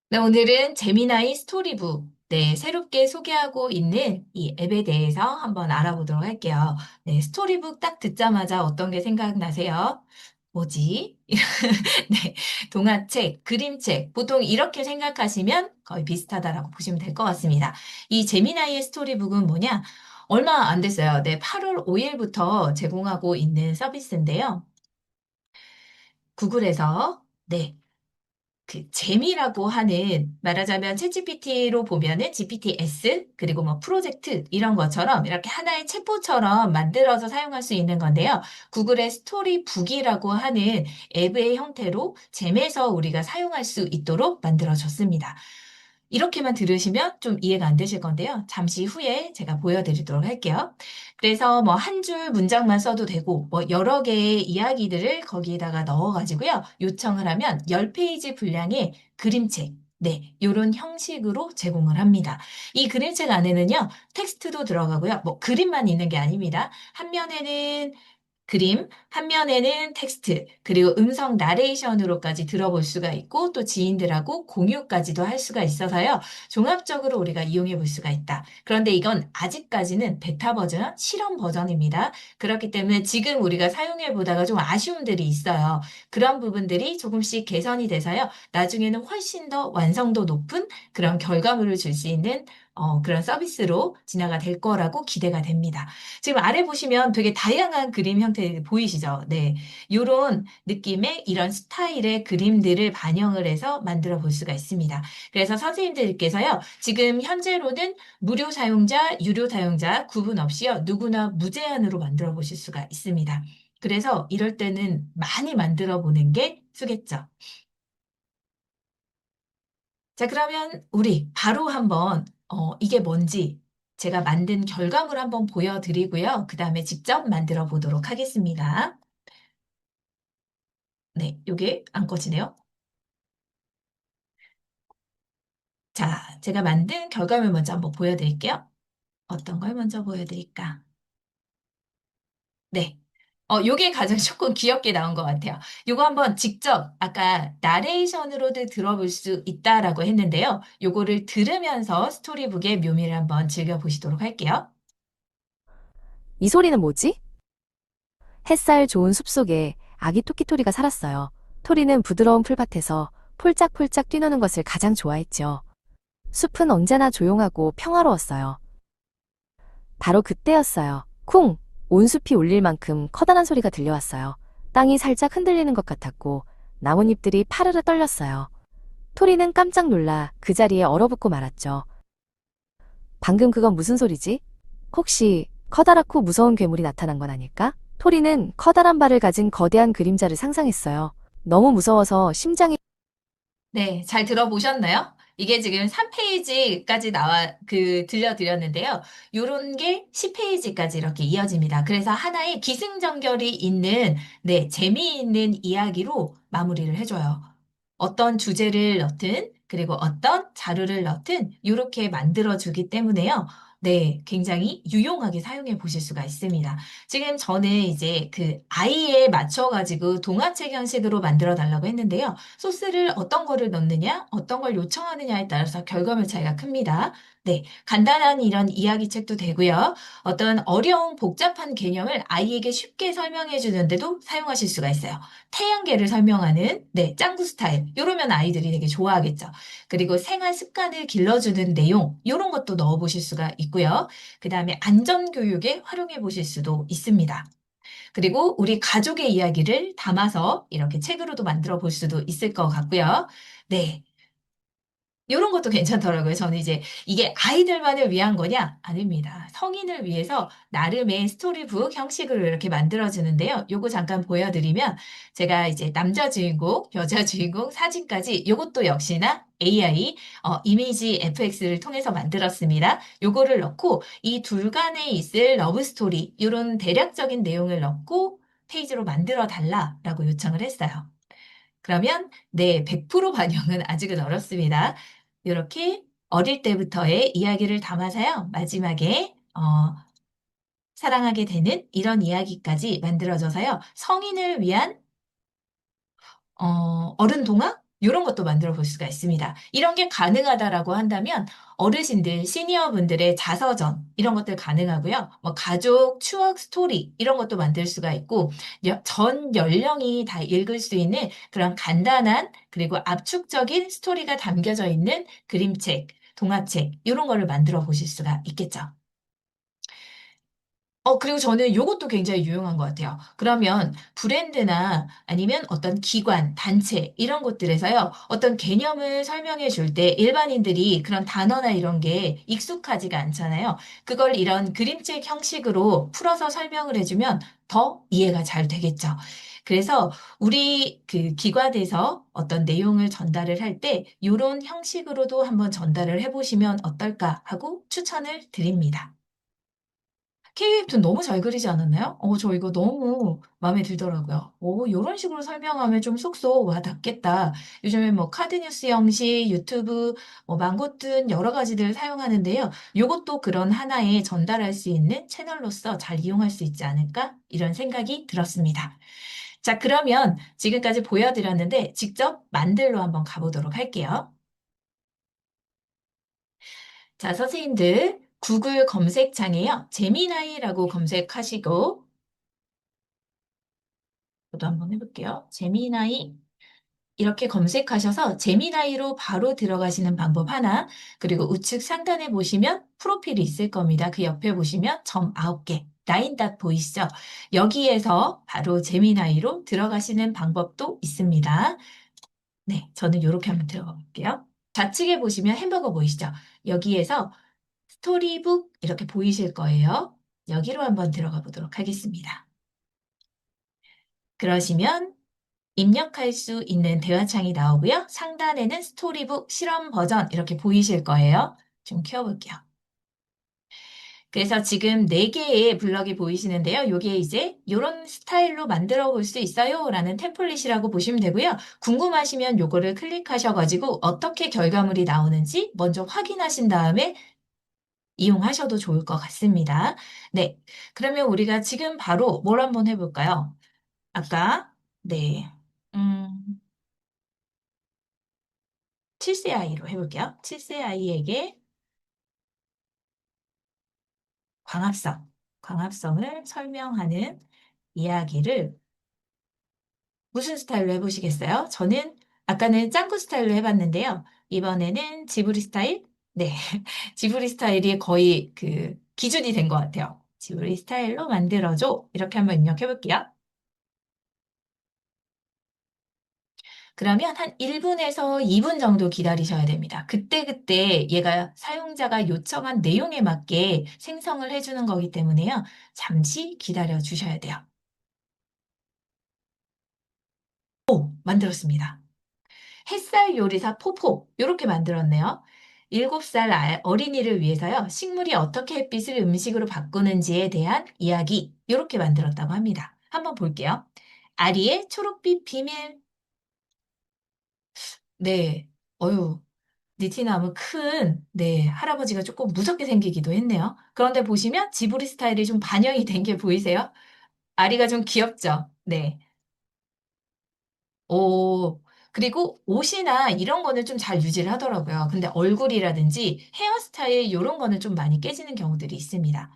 네, 오늘은 재미나이 스토리북, 새롭게 소개하고 있는 이 앱에 대해서 한번 알아보도록 할게요. 네, 스토리북 딱 듣자마자 어떤 게 생각나세요? 뭐지? 네, 동화책, 그림책, 보통 이렇게 생각하시면 거의 비슷하다라고 보시면 될 것 같습니다. 이 재미나이의 스토리북은 뭐냐? 얼마 안 됐어요. 네, 8월 5일부터 제공하고 있는 서비스인데요. 구글에서, 그 재미라고 하는 말하자면 챗GPT로 보면은 GPT-S 그리고 뭐 프로젝트 이런 것처럼 이렇게 하나의 챗봇처럼 만들어서 사용할 수 있는 건데요. 구글의 스토리북이라고 하는 앱의 형태로 잼에서 우리가 사용할 수 있도록 만들어졌습니다. 이렇게만 들으시면 좀 이해가 안 되실 건데요. 잠시 후에 제가 보여드리도록 할게요. 그래서 뭐 한 줄 문장만 써도 되고 뭐 여러 개의 이야기들을 거기에다가 넣어가지고요. 요청을 하면 10페이지 분량의 그림책, 요런 형식으로 제공을 합니다. 이 그림책 안에는요, 텍스트도 들어가고요. 뭐 그림만 있는 게 아닙니다. 한 면에는 그림, 한 면에는 텍스트, 그리고 음성 나레이션으로까지 들어볼 수가 있고 또 지인들하고 공유까지도 할 수가 있어서요. 종합적으로 우리가 이용해 볼 수가 있다. 그런데 이건 아직까지는 베타 버전, 실험 버전입니다. 그렇기 때문에 지금 우리가 사용해 보다가 좀 아쉬움들이 있어요. 그런 부분들이 조금씩 개선이 돼서요. 나중에는 훨씬 더 완성도 높은 그런 결과물을 줄 수 있는 그런 서비스로 진화가 될 거라고 기대가 됩니다. 지금 아래 보시면 되게 다양한 그림 형태 보이시죠? 네. 요런 느낌의 이런 스타일의 그림들을 반영을 해서 만들어 볼 수가 있습니다. 그래서 선생님들께서요, 지금 현재로는 무료 사용자, 유료 사용자 구분 없이요, 누구나 무제한으로 만들어 보실 수가 있습니다. 그래서 이럴 때는 많이 만들어 보는 게 수겠죠. 자, 그러면 우리 바로 한번 이게 뭔지 제가 만든 결과물 한번 보여드리고요. 그 다음에 직접 만들어 보도록 하겠습니다. 네, 요게 안 꺼지네요. 자, 제가 만든 결과물 먼저 한번 보여드릴게요. 어떤 걸 먼저 보여드릴까? 네. 요게 가장 조금 귀엽게 나온 것 같아요. 요거 한번 직접 아까 나레이션으로도 들어볼 수 있다라고 했는데요. 요거를 들으면서 스토리북의 묘미를 한번 즐겨보시도록 할게요. 이 소리는 뭐지? 햇살 좋은 숲속에 아기 토끼토리가 살았어요. 토리는 부드러운 풀밭에서 폴짝폴짝 뛰노는 것을 가장 좋아했죠. 숲은 언제나 조용하고 평화로웠어요. 바로 그때였어요. 쿵! 온 숲이 울릴 만큼 커다란 소리가 들려왔어요. 땅이 살짝 흔들리는 것 같았고 나뭇잎들이 파르르 떨렸어요. 토리는 깜짝 놀라 그 자리에 얼어붙고 말았죠. 방금 그건 무슨 소리지? 혹시 커다랗고 무서운 괴물이 나타난 건 아닐까? 토리는 커다란 발을 가진 거대한 그림자를 상상했어요. 너무 무서워서 심장이 네, 잘 들어보셨나요? 이게 지금 3페이지까지 들려드렸는데요. 요런 게 10페이지까지 이렇게 이어집니다. 그래서 하나의 기승전결이 있는, 재미있는 이야기로 마무리를 해줘요. 어떤 주제를 넣든, 그리고 어떤 자료를 넣든, 이렇게 만들어주기 때문에요. 네, 굉장히 유용하게 사용해 보실 수가 있습니다. 지금 저는 이제 그 아이에 맞춰가지고 동화책 형식으로 만들어 달라고 했는데요. 소스를 어떤 거를 넣느냐, 어떤 걸 요청하느냐에 따라서 결과물 차이가 큽니다. 네, 간단한 이런 이야기책도 되고요. 어떤 어려운 복잡한 개념을 아이에게 쉽게 설명해 주는데도 사용하실 수가 있어요. 태양계를 설명하는 짱구 스타일. 이러면 아이들이 되게 좋아하겠죠. 그리고 생활 습관을 길러주는 내용, 이런 것도 넣어 보실 수가 있고요. 그 다음에 안전교육에 활용해 보실 수도 있습니다. 그리고 우리 가족의 이야기를 담아서 이렇게 책으로도 만들어 볼 수도 있을 것 같고요. 네. 이런 것도 괜찮더라고요. 저는 이제 이게 아이들만을 위한 거냐? 아닙니다. 성인을 위해서 나름의 스토리북 형식으로 이렇게 만들어지는데요. 요거 잠깐 보여드리면 제가 이제 남자 주인공, 여자 주인공 사진까지 요것도 역시나 AI 이미지 FX를 통해서 만들었습니다. 요거를 넣고 이 둘 간에 있을 러브 스토리 이런 대략적인 내용을 넣고 페이지로 만들어 달라라고 요청을 했어요. 그러면 100% 반영은 아직은 어렵습니다. 이렇게 어릴 때부터의 이야기를 담아서요. 마지막에 사랑하게 되는 이런 이야기까지 만들어져서요. 성인을 위한 어른 동화? 이런 것도 만들어 볼 수가 있습니다. 이런 게 가능하다라고 한다면 어르신들, 시니어분들의 자서전 이런 것들 가능하고요. 뭐 가족 추억 스토리 이런 것도 만들 수가 있고 전 연령이 다 읽을 수 있는 그런 간단한 그리고 압축적인 스토리가 담겨져 있는 그림책, 동화책 이런 거를 만들어 보실 수가 있겠죠. 그리고 저는 요것도 굉장히 유용한 것 같아요. 그러면 브랜드나 아니면 어떤 기관, 단체, 이런 곳들에서요, 어떤 개념을 설명해 줄 때 일반인들이 그런 단어나 이런 게 익숙하지가 않잖아요. 그걸 이런 그림책 형식으로 풀어서 설명을 해주면 더 이해가 잘 되겠죠. 그래서 우리 그 기관에서 어떤 내용을 전달을 할 때 이런 형식으로도 한번 전달을 해보시면 어떨까 하고 추천을 드립니다. K웹툰 너무 잘 그리지 않았나요? 저 이거 너무 마음에 들더라고요. 이런 식으로 설명하면 좀 쏙쏙 와 닿겠다. 요즘에 뭐 카드뉴스 형식, 유튜브, 뭐 망고툰 여러 가지들 사용하는데요. 이것도 그런 하나의 전달할 수 있는 채널로서 잘 이용할 수 있지 않을까? 이런 생각이 들었습니다. 자, 그러면 지금까지 보여드렸는데 직접 만들러 한번 가보도록 할게요. 자, 선생님들 구글 검색창에요. 재미나이라고 검색하시고 저도 한번 해볼게요. 재미나이 이렇게 검색하셔서 재미나이로 바로 들어가시는 방법 하나, 그리고 우측 상단에 보시면 프로필이 있을 겁니다. 그 옆에 보시면 점 9개, 라인닷 보이시죠? 여기에서 바로 재미나이로 들어가시는 방법도 있습니다. 네, 저는 이렇게 한번 들어가 볼게요. 좌측에 보시면 햄버거 보이시죠? 여기에서 스토리북 이렇게 보이실 거예요. 여기로 한번 들어가 보도록 하겠습니다. 그러시면 입력할 수 있는 대화창이 나오고요. 상단에는 스토리북 실험 버전 이렇게 보이실 거예요. 좀 키워볼게요. 그래서 지금 4개의 블럭이 보이시는데요. 요게 이제 이런 스타일로 만들어 볼 수 있어요 라는 템플릿이라고 보시면 되고요. 궁금하시면 요거를 클릭하셔가지고 어떻게 결과물이 나오는지 먼저 확인하신 다음에 이용하셔도 좋을 것 같습니다. 네. 그러면 우리가 지금 바로 뭘 한번 해볼까요? 아까, 네. 음, 7세 아이로 해볼게요. 7세 아이에게 광합성, 광합성을 설명하는 이야기를 무슨 스타일로 해보시겠어요? 저는 아까는 짱구 스타일로 해봤는데요. 이번에는 지브리 스타일? 네. 지브리 스타일이 거의 그 기준이 된 것 같아요. 지브리 스타일로 만들어줘. 이렇게 한번 입력해볼게요. 그러면 한 1분에서 2분 정도 기다리셔야 됩니다. 그때그때 얘가 사용자가 요청한 내용에 맞게 생성을 해주는 거기 때문에요. 잠시 기다려 주셔야 돼요. 만들었습니다. 햇살 요리사 포포 이렇게 만들었네요. 7살 어린이를 위해서요. 식물이 어떻게 햇빛을 음식으로 바꾸는지에 대한 이야기 이렇게 만들었다고 합니다. 한번 볼게요. 아리의 초록빛 비밀. 네. 어유 니티나무 큰, 네, 할아버지가 조금 무섭게 생기기도 했네요. 그런데 보시면 지브리 스타일이 좀 반영이 된 게 보이세요? 아리가 좀 귀엽죠? 네. 오, 그리고 옷이나 이런 거는 좀 잘 유지를 하더라고요. 근데 얼굴이라든지 헤어스타일 이런 거는 좀 많이 깨지는 경우들이 있습니다.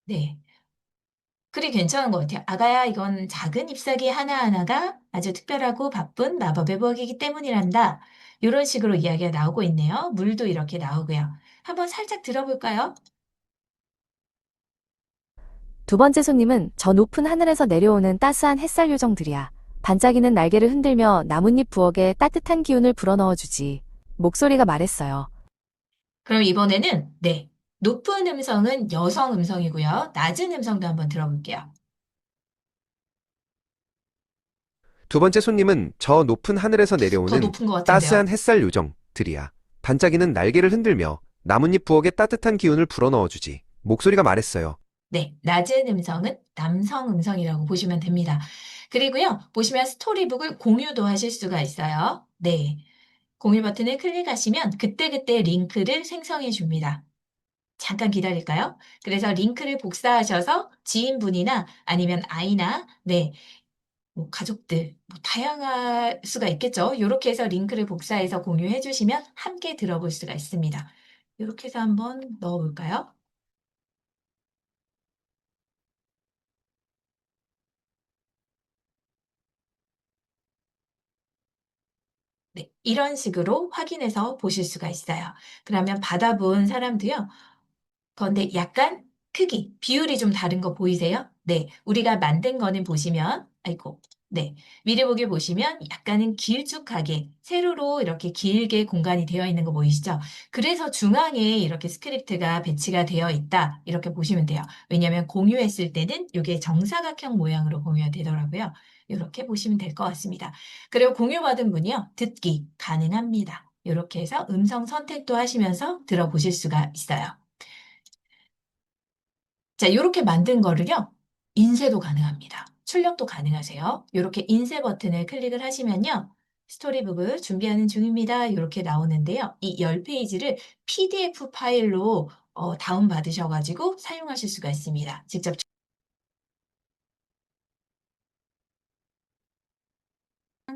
네. 그리 괜찮은 것 같아요. 아가야, 이건 작은 잎사귀 하나하나가 아주 특별하고 바쁜 마법의 부엌이기 때문이란다. 이런 식으로 이야기가 나오고 있네요. 물도 이렇게 나오고요. 한번 살짝 들어볼까요? 두 번째 손님은 저 높은 하늘에서 내려오는 따스한 햇살 요정들이야. 반짝이는 날개를 흔들며 나뭇잎 부엌에 따뜻한 기운을 불어넣어 주지. 목소리가 말했어요. 그럼 이번에는, 네. 높은 음성은 여성 음성이고요. 낮은 음성도 한번 들어볼게요. 두 번째 손님은 저 높은 하늘에서 더 내려오는 높은 것 같은데요. 따스한 햇살 요정들이야. 반짝이는 날개를 흔들며 나뭇잎 부엌에 따뜻한 기운을 불어넣어주지. 목소리가 말했어요. 네, 낮은 음성은 남성 음성이라고 보시면 됩니다. 그리고요, 보시면 스토리북을 공유도 하실 수가 있어요. 네, 공유 버튼을 클릭하시면 그때그때 링크를 생성해 줍니다. 잠깐 기다릴까요? 그래서 링크를 복사하셔서 지인분이나 아니면 아이나, 네, 뭐 가족들, 뭐 다양할 수가 있겠죠. 이렇게 해서 링크를 복사해서 공유해 주시면 함께 들어볼 수가 있습니다. 이렇게 해서 한번 넣어볼까요? 네, 이런 식으로 확인해서 보실 수가 있어요. 그러면 받아본 사람도요. 그런데 약간 크기, 비율이 좀 다른 거 보이세요? 네, 우리가 만든 거는 보시면, 아이고, 네, 미리 보기 보시면 약간은 길쭉하게 세로로 이렇게 길게 공간이 되어 있는 거 보이시죠? 그래서 중앙에 이렇게 스크립트가 배치가 되어 있다. 이렇게 보시면 돼요. 왜냐하면 공유했을 때는 이게 정사각형 모양으로 공유가 되더라고요. 이렇게 보시면 될 것 같습니다. 그리고 공유받은 분이요, 듣기 가능합니다. 이렇게 해서 음성 선택도 하시면서 들어보실 수가 있어요. 자, 이렇게 만든 거를요, 인쇄도 가능합니다. 출력도 가능하세요. 이렇게 인쇄 버튼을 클릭을 하시면요, 스토리북을 준비하는 중입니다. 이렇게 나오는데요. 이 10페이지를 PDF 파일로 다운받으셔가지고 사용하실 수가 있습니다. 직접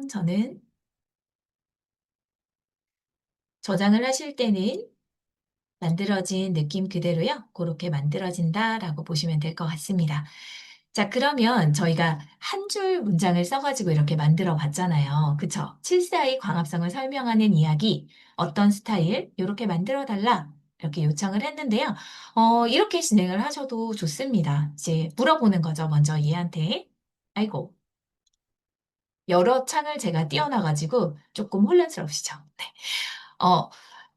저는 저장을 하실 때는 만들어진 느낌 그대로요. 그렇게 만들어진다라고 보시면 될 것 같습니다. 자, 그러면 저희가 한 줄 문장을 써가지고 이렇게 만들어 봤잖아요. 그쵸? 742 광합성을 설명하는 이야기, 어떤 스타일, 이렇게 만들어 달라. 이렇게 요청을 했는데요. 이렇게 진행을 하셔도 좋습니다. 이제 물어보는 거죠. 먼저 얘한테. 아이고, 여러 창을 제가 띄워놔가지고 조금 혼란스러우시죠? 네. 어,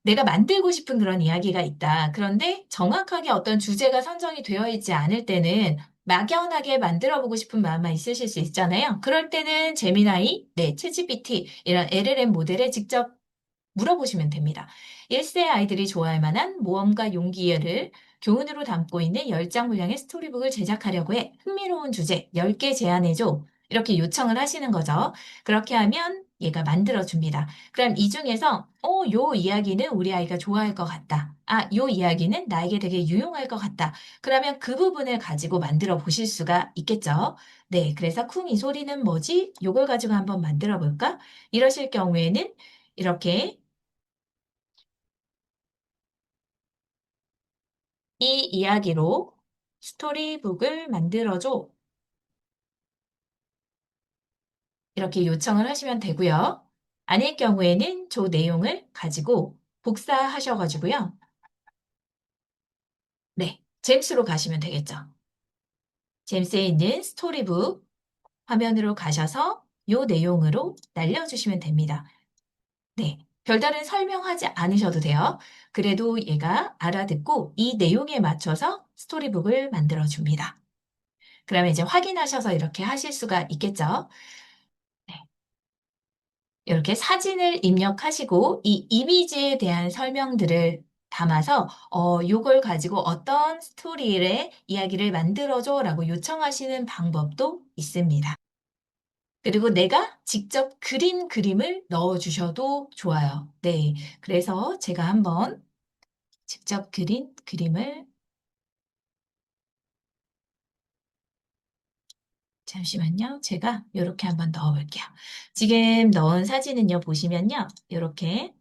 내가 만들고 싶은 그런 이야기가 있다. 그런데 정확하게 어떤 주제가 선정이 되어 있지 않을 때는 막연하게 만들어 보고 싶은 마음만 있으실 수 있잖아요. 그럴 때는 제미나이, 네, 챗GPT 이런 LLM 모델에 직접 물어보시면 됩니다. 1세 아이들이 좋아할 만한 모험과 용기를 교훈으로 담고 있는 10장 분량의 스토리북을 제작하려고 해. 흥미로운 주제 10개 제안해줘. 이렇게 요청을 하시는 거죠. 그렇게 하면 얘가 만들어줍니다. 그럼 이 중에서, 요 이야기는 우리 아이가 좋아할 것 같다. 아, 요 이야기는 나에게 되게 유용할 것 같다. 그러면 그 부분을 가지고 만들어 보실 수가 있겠죠. 네, 그래서 쿵 이 소리는 뭐지? 요걸 가지고 한번 만들어 볼까? 이러실 경우에는 이렇게 이 이야기로 스토리북을 만들어줘. 이렇게 요청을 하시면 되고요. 아닐 경우에는 저 내용을 가지고 복사하셔가지고요. 네, 잼스로 가시면 되겠죠. 잼스에 있는 스토리북 화면으로 가셔서 이 내용으로 날려주시면 됩니다. 네, 별다른 설명하지 않으셔도 돼요. 그래도 얘가 알아듣고 이 내용에 맞춰서 스토리북을 만들어줍니다. 그러면 이제 확인하셔서 이렇게 하실 수가 있겠죠. 네. 이렇게 사진을 입력하시고 이 이미지에 대한 설명들을 담아서 요걸 가지고 어떤 스토리의 이야기를 만들어줘라고 요청하시는 방법도 있습니다. 그리고 내가 직접 그린 그림을 넣어주셔도 좋아요. 네. 그래서 제가 한번 직접 그린 그림을 잠시만요. 제가 이렇게 한번 넣어볼게요. 지금 넣은 사진은요, 보시면요. 이렇게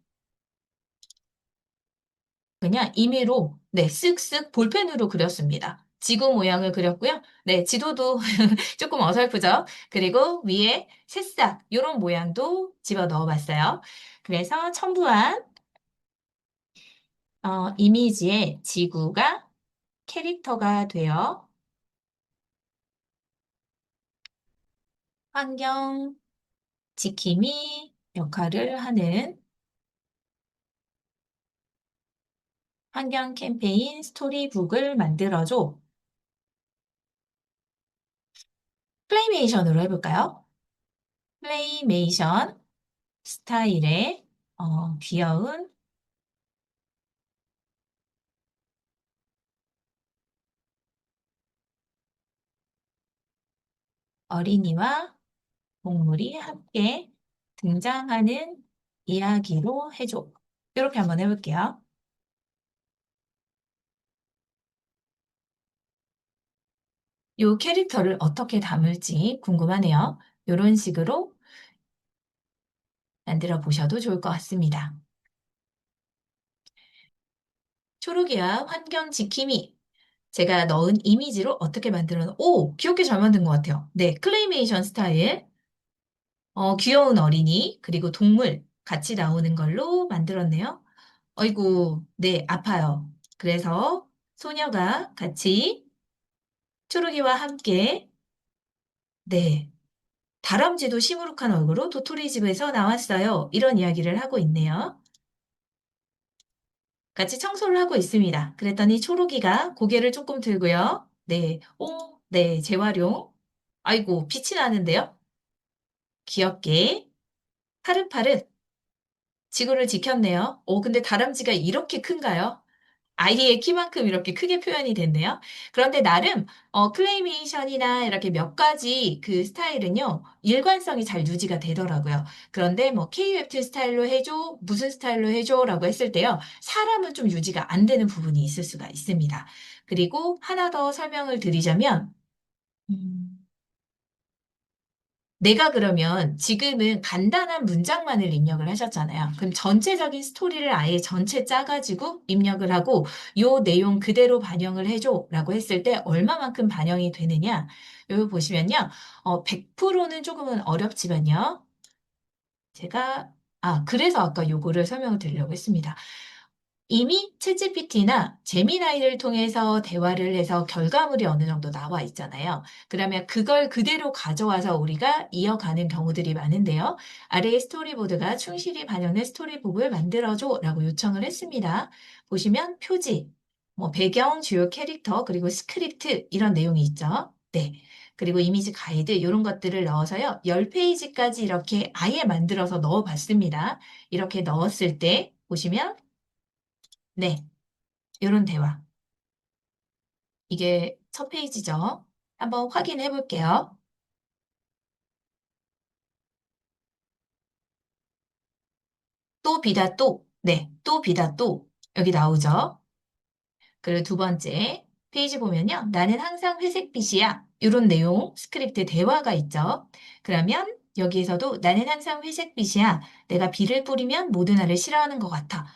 그냥 임의로 네, 쓱쓱 볼펜으로 그렸습니다. 지구 모양을 그렸고요. 네, 지도도 조금 어설프죠. 그리고 위에 새싹 이런 모양도 집어 넣어봤어요. 그래서 첨부한 이미지에 지구가 캐릭터가 되어 환경 지킴이 역할을 하는 환경 캠페인 스토리북을 만들어줘. 플레이메이션으로 해볼까요? 플레이메이션 스타일의 귀여운 어린이와 동물이 함께 등장하는 이야기로 해줘. 이렇게 한번 해볼게요. 이 캐릭터를 어떻게 담을지 궁금하네요. 이런 식으로 만들어 보셔도 좋을 것 같습니다. 초록이와 환경 지킴이. 제가 넣은 이미지로 어떻게 오, 귀엽게 잘 만든 것 같아요. 네, 클레이메이션 스타일. 귀여운 어린이, 그리고 동물 같이 나오는 걸로 만들었네요. 어이구, 네, 아파요. 그래서 소녀가 같이 초록이와 함께, 네, 다람쥐도 시무룩한 얼굴로 도토리 집에서 나왔어요. 이런 이야기를 하고 있네요. 같이 청소를 하고 있습니다. 그랬더니 초록이가 고개를 조금 들고요. 네, 네, 재활용. 아이고, 빛이 나는데요. 귀엽게, 파릇파릇, 지구를 지켰네요. 근데 다람쥐가 이렇게 큰가요? 아이의 키만큼 이렇게 크게 표현이 됐네요. 그런데 나름 클레이메이션이나 이렇게 몇 가지 그 스타일은요, 일관성이 잘 유지가 되더라고요. 그런데 뭐 KUFT 스타일로 해줘, 무슨 스타일로 해줘라고 했을 때요, 사람은 좀 유지가 안 되는 부분이 있을 수가 있습니다. 그리고 하나 더 설명을 드리자면, 음, 내가 그러면 지금은 간단한 문장만을 입력을 하셨잖아요. 그럼 전체적인 스토리를 아예 전체 짜가지고 입력을 하고 요 내용 그대로 반영을 해줘라고 했을 때 얼마만큼 반영이 되느냐? 여기 보시면요. 100%는 조금은 어렵지만요. 제가, 그래서 아까 요거를 설명을 드리려고 했습니다. 이미 챗GPT나 제미나이를 통해서 대화를 해서 결과물이 어느 정도 나와 있잖아요. 그러면 그걸 그대로 가져와서 우리가 이어가는 경우들이 많은데요. 아래의 스토리보드가 충실히 반영된 스토리북을 만들어줘라고 요청을 했습니다. 보시면 표지, 뭐 배경, 주요 캐릭터, 그리고 스크립트 이런 내용이 있죠. 네. 그리고 이미지 가이드 이런 것들을 넣어서요. 10페이지까지 이렇게 아예 만들어서 넣어봤습니다. 이렇게 넣었을 때 보시면 네. 이런 대화. 이게 첫 페이지죠. 한번 확인해 볼게요. 또 비다 또. 네. 또 비다 또. 여기 나오죠. 그리고 두 번째 페이지 보면요. 나는 항상 회색빛이야. 이런 내용 스크립트 대화가 있죠. 그러면 여기에서도 나는 항상 회색빛이야. 내가 비를 뿌리면 모두 나를 싫어하는 것 같아.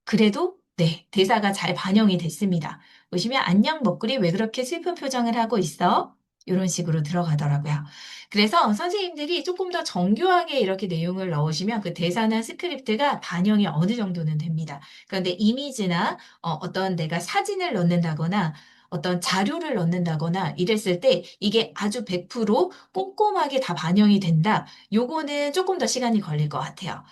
그래도 네, 대사가 잘 반영이 됐습니다. 보시면 안녕 먹구리 왜 그렇게 슬픈 표정을 하고 있어? 이런 식으로 들어가더라고요. 그래서 선생님들이 조금 더 정교하게 이렇게 내용을 넣으시면 그 대사나 스크립트가 반영이 어느 정도는 됩니다. 그런데 이미지나 어떤 내가 사진을 넣는다거나 어떤 자료를 넣는다거나 이랬을 때 이게 아주 100% 꼼꼼하게 다 반영이 된다. 요거는 조금 더 시간이 걸릴 것 같아요.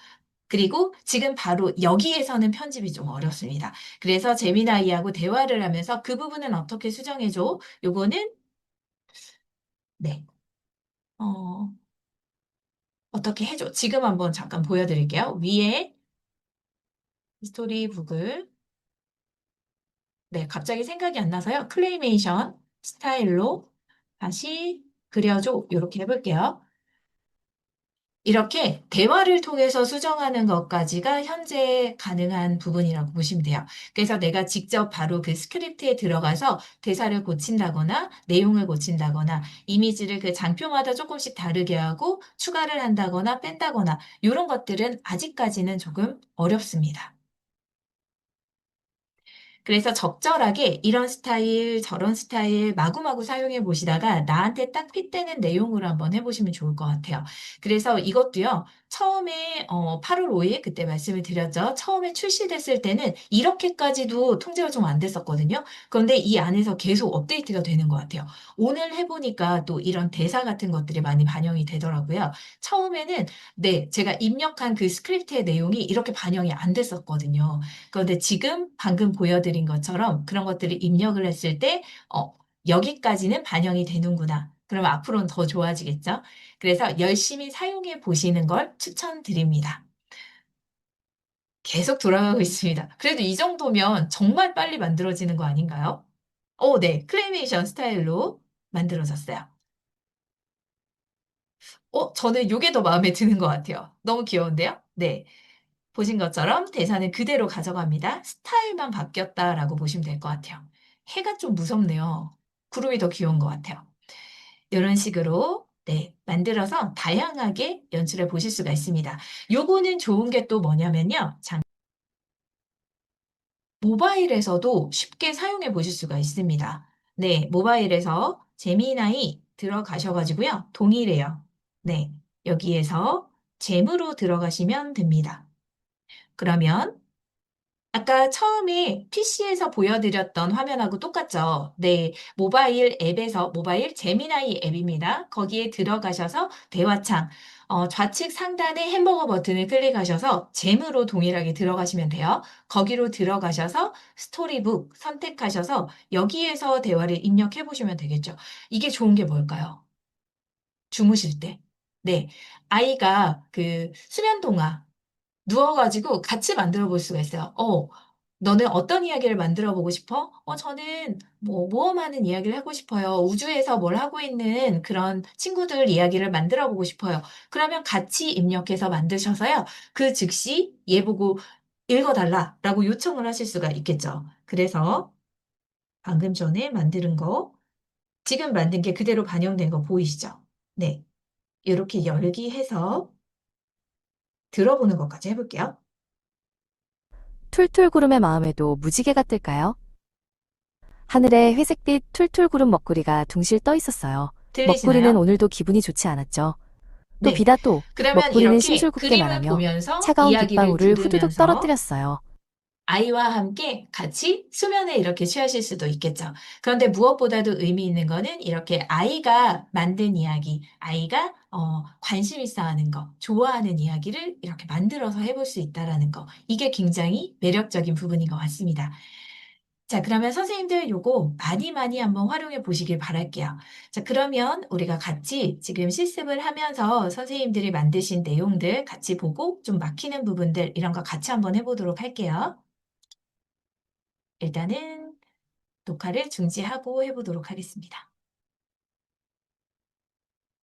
그리고 지금 바로 여기에서는 편집이 좀 어렵습니다. 그래서 제미나이하고 대화를 하면서 그 부분은 어떻게 수정해줘? 요거는, 네, 어, 어떻게 해줘? 지금 한번 잠깐 보여드릴게요. 위에 스토리북을, 네, 갑자기 생각이 안 나서요. 클레이메이션 스타일로 다시 그려줘. 이렇게 해볼게요. 이렇게 대화를 통해서 수정하는 것까지가 현재 가능한 부분이라고 보시면 돼요. 그래서 내가 직접 바로 그 스크립트에 들어가서 대사를 고친다거나 내용을 고친다거나 이미지를 그 장표마다 조금씩 다르게 하고 추가를 한다거나 뺀다거나 이런 것들은 아직까지는 조금 어렵습니다. 그래서 적절하게 이런 스타일, 저런 스타일 마구마구 사용해 보시다가 나한테 딱 핏되는 내용으로 한번 해보시면 좋을 것 같아요. 그래서 이것도요, 처음에 8월 5일 그때 말씀을 드렸죠. 처음에 출시됐을 때는 이렇게까지도 통제가 좀 안 됐었거든요. 그런데 이 안에서 계속 업데이트가 되는 것 같아요. 오늘 해보니까 또 이런 대사 같은 것들이 많이 반영이 되더라고요. 처음에는 네, 제가 입력한 그 스크립트의 내용이 이렇게 반영이 안 됐었거든요. 그런데 지금 방금 보여드린 것처럼 그런 것들을 입력을 했을 때, 여기까지는 반영이 되는구나. 그럼 앞으로는 더 좋아지겠죠? 그래서 열심히 사용해 보시는 걸 추천드립니다. 계속 돌아가고 있습니다. 그래도 이 정도면 정말 빨리 만들어지는 거 아닌가요? 네. 클레이메이션 스타일로 만들어졌어요. 저는 이게 더 마음에 드는 것 같아요. 너무 귀여운데요? 네. 보신 것처럼 대사는 그대로 가져갑니다. 스타일만 바뀌었다라고 보시면 될 것 같아요. 해가 좀 무섭네요. 구름이 더 귀여운 것 같아요. 이런 식으로 네, 만들어서 다양하게 연출해 보실 수가 있습니다. 요거는 좋은 게 또 뭐냐면요. 모바일에서도 쉽게 사용해 보실 수가 있습니다. 네, 모바일에서 재미나이 들어가셔가지고요. 동일해요. 네, 여기에서 잼으로 들어가시면 됩니다. 그러면 아까 처음에 PC에서 보여드렸던 화면하고 똑같죠? 네, 모바일 제미나이 앱입니다. 거기에 들어가셔서 대화창, 좌측 상단의 햄버거 버튼을 클릭하셔서 잼으로 동일하게 들어가시면 돼요. 거기로 들어가셔서 스토리북 선택하셔서 여기에서 대화를 입력해 보시면 되겠죠. 이게 좋은 게 뭘까요? 주무실 때. 네, 아이가 그 수면 동화 누워가지고 같이 만들어 볼 수가 있어요. 너는 어떤 이야기를 만들어 보고 싶어? 저는 뭐 모험하는 이야기를 하고 싶어요. 우주에서 뭘 하고 있는 그런 친구들 이야기를 만들어 보고 싶어요. 그러면 같이 입력해서 만드셔서요. 그 즉시 얘 보고 읽어달라라고 요청을 하실 수가 있겠죠. 그래서 방금 전에 만드는 거, 지금 만든 게 그대로 반영된 거 보이시죠? 네. 이렇게 열기 해서 들어보는 것까지 해볼게요. 툴툴구름의 마음에도 무지개가 뜰까요? 하늘에 회색빛 툴툴구름 먹구리가 둥실 떠 있었어요. 먹구리는 들리시나요? 오늘도 기분이 좋지 않았죠. 또 네. 비다 또 그러면 먹구리는 이렇게 심술궂게 그림을 말하며 보면서 차가운 이야기를 빗방울을 후두둑 들으면서 떨어뜨렸어요. 아이와 함께 같이 수면에 이렇게 취하실 수도 있겠죠. 그런데 무엇보다도 의미 있는 거는 이렇게 아이가 만든 이야기, 아이가 관심 있어 하는 거, 좋아하는 이야기를 이렇게 만들어서 해볼 수 있다라는 거. 이게 굉장히 매력적인 부분인 것 같습니다. 자, 그러면 선생님들 요거 많이 많이 한번 활용해 보시길 바랄게요. 자, 그러면 우리가 같이 지금 실습을 하면서 선생님들이 만드신 내용들 같이 보고 좀 막히는 부분들 이런 거 같이 한번 해보도록 할게요. 일단은 녹화를 중지하고 해보도록 하겠습니다.